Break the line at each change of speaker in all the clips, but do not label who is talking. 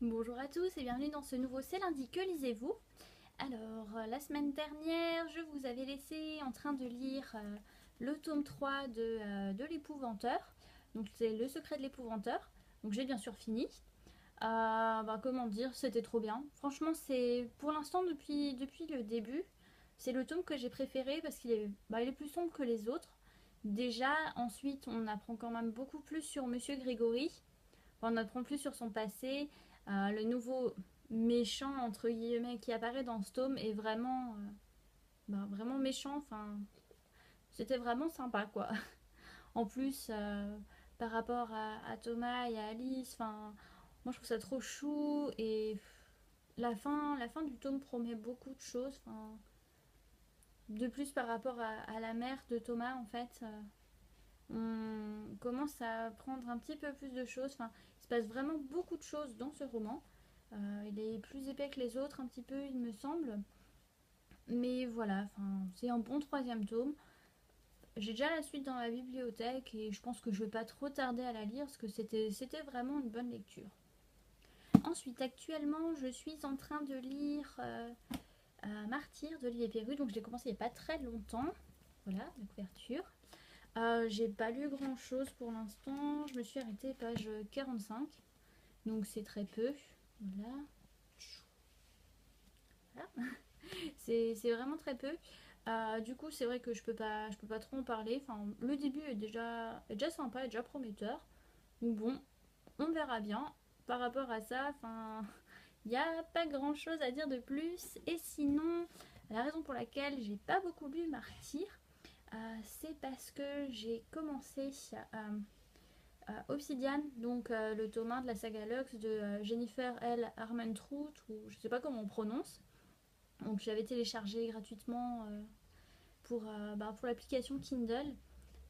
Bonjour à tous et bienvenue dans ce nouveau C'est lundi, que lisez-vous? Alors, la semaine dernière, je vous avais laissé en train de lire le tome 3 de l'épouvanteur. Donc, c'est Le secret de l'épouvanteur. Donc, j'ai bien sûr fini. Comment dire, c'était trop bien. Franchement, c'est pour l'instant, depuis le début, c'est le tome que j'ai préféré parce qu'il est plus sombre que les autres. Déjà, ensuite, on apprend quand même beaucoup plus sur Monsieur Grégory. Enfin, on apprend plus sur son passé. Le nouveau méchant, entre guillemets, qui apparaît dans ce tome est vraiment méchant. Enfin, c'était vraiment sympa, quoi. En plus, par rapport à Thomas et à Alice, enfin, moi je trouve ça trop chou. Et la fin du tome promet beaucoup de choses. Enfin, de plus par rapport à la mère de Thomas, en fait. On commence à prendre un petit peu plus de choses. Enfin, il se passe vraiment beaucoup de choses dans ce roman. Il est plus épais que les autres, un petit peu, il me semble. Mais voilà, enfin, c'est un bon troisième tome. J'ai déjà la suite dans la bibliothèque et je pense que je vais pas trop tarder à la lire parce que c'était vraiment une bonne lecture. Ensuite, actuellement, je suis en train de lire Martyr d'Olivier Perru. Donc, je l'ai commencé il n'y a pas très longtemps. Voilà, la couverture. J'ai pas lu grand chose pour l'instant. Je me suis arrêtée page 45. Donc c'est très peu. Voilà. Voilà. C'est vraiment très peu. Du coup, c'est vrai que je peux pas trop en parler. Enfin, le début est déjà sympa, est déjà prometteur. Donc bon, on verra bien. Par rapport à ça, enfin, il n'y a pas grand chose à dire de plus. Et sinon, la raison pour laquelle j'ai pas beaucoup lu Martyr, c'est parce que j'ai commencé Obsidian, donc le tome 1 de la saga Lux de Jennifer L. Armentrout, ou je sais pas comment on prononce. Donc j'avais téléchargé gratuitement pour l'application Kindle.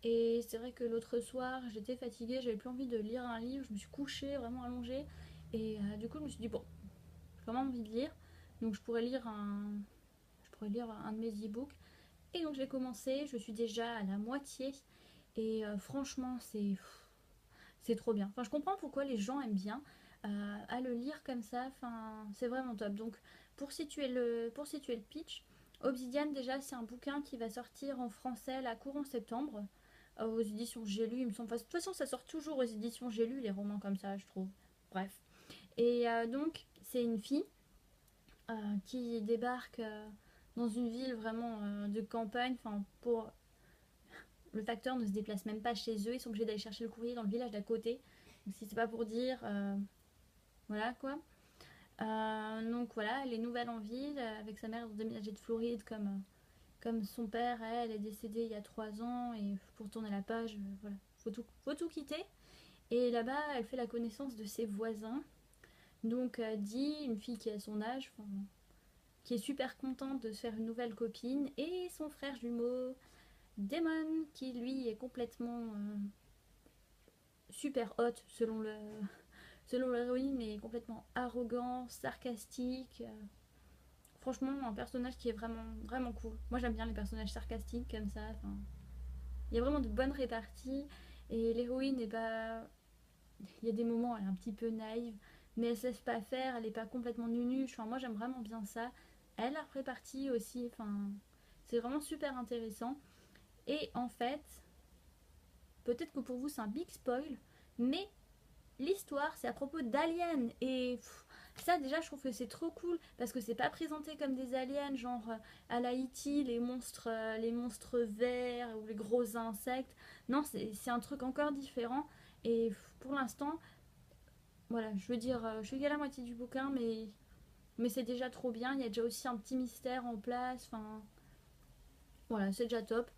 Et c'est vrai que l'autre soir, j'étais fatiguée, j'avais plus envie de lire un livre, je me suis couchée, vraiment allongée. Et du coup, je me suis dit, bon, j'ai vraiment envie de lire. Donc je pourrais lire un de mes e-books. Et donc j'ai commencé, je suis déjà à la moitié. Et franchement, c'est trop bien. Enfin, je comprends pourquoi les gens aiment bien à le lire comme ça. Enfin, c'est vraiment top. Donc, pour situer le pitch, Obsidian, déjà, c'est un bouquin qui va sortir en français la courant septembre aux éditions J'ai lu. Il me semble. Enfin, de toute façon, ça sort toujours aux éditions J'ai lu les romans comme ça, je trouve. Bref. Et donc, c'est une fille qui débarque dans une ville vraiment de campagne. Enfin, le facteur ne se déplace même pas chez eux. Ils sont obligés d'aller chercher le courrier dans le village d'à côté. Donc, si c'est pas pour dire, voilà quoi. Donc voilà, elle est nouvelle en ville avec sa mère déménagée de Floride comme son père, elle est décédée il y a 3 ans et pour tourner la page, voilà, faut tout quitter. Et là-bas, elle fait la connaissance de ses voisins. Donc Dee, une fille qui a son âge, qui est super contente de se faire une nouvelle copine, et son frère jumeau, Damon, qui lui est complètement super hot selon l'héroïne, mais complètement arrogant, sarcastique. Franchement, un personnage qui est vraiment, vraiment cool. Moi, j'aime bien les personnages sarcastiques comme ça. Enfin, il y a vraiment de bonnes réparties. Et l'héroïne n'est pas. Il y a des moments, elle est un petit peu naïve, mais elle se laisse pas faire, elle n'est pas complètement nunuche. Enfin, moi, j'aime vraiment bien ça. Elle a répartie aussi. Enfin, c'est vraiment super intéressant. Et en fait, peut-être que pour vous, c'est un big spoil, mais l'histoire, c'est à propos d'aliens. Et ça, déjà, je trouve que c'est trop cool parce que c'est pas présenté comme des aliens, genre à la E.T., les monstres verts ou les gros insectes. Non, c'est un truc encore différent. Et pour l'instant, voilà, je veux dire, je suis qu'à la moitié du bouquin, mais c'est déjà trop bien. Il y a déjà aussi un petit mystère en place. Enfin, voilà, c'est déjà top.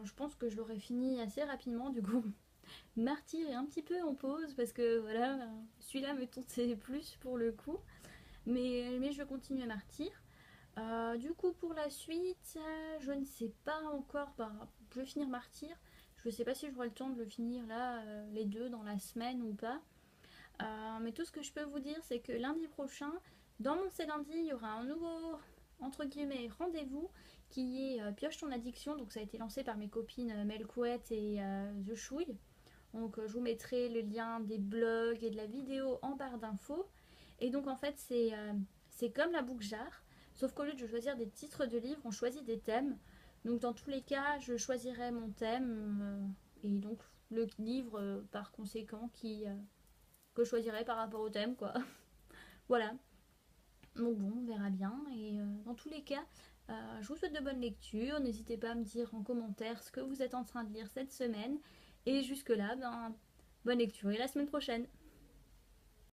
Je pense que je l'aurai fini assez rapidement, du coup. Martyr est un petit peu en pause parce que voilà, celui-là me tentait plus pour le coup. Mais je vais continuer Martyr. Du coup, pour la suite, je ne sais pas encore. Je vais finir Martyr. Je ne sais pas si j'aurai le temps de le finir là, les deux dans la semaine ou pas. Mais tout ce que je peux vous dire, c'est que lundi prochain, dans mon C'est lundi, il y aura un nouveau, entre guillemets, rendez-vous qui est Pioche ton addiction. Donc ça a été lancé par mes copines Melcouette et The Chouille. Donc je vous mettrai le lien des blogs et de la vidéo en barre d'infos. Et donc en fait c'est comme la book jar, sauf qu'au lieu de choisir des titres de livres, on choisit des thèmes. Donc dans tous les cas, je choisirai mon thème et donc le livre par conséquent que je choisirai par rapport au thème quoi. Voilà. Donc bon, on verra bien. Et dans tous les cas, je vous souhaite de bonnes lectures. N'hésitez pas à me dire en commentaire ce que vous êtes en train de lire cette semaine. Et jusque-là, ben, bonne lecture et à la semaine prochaine.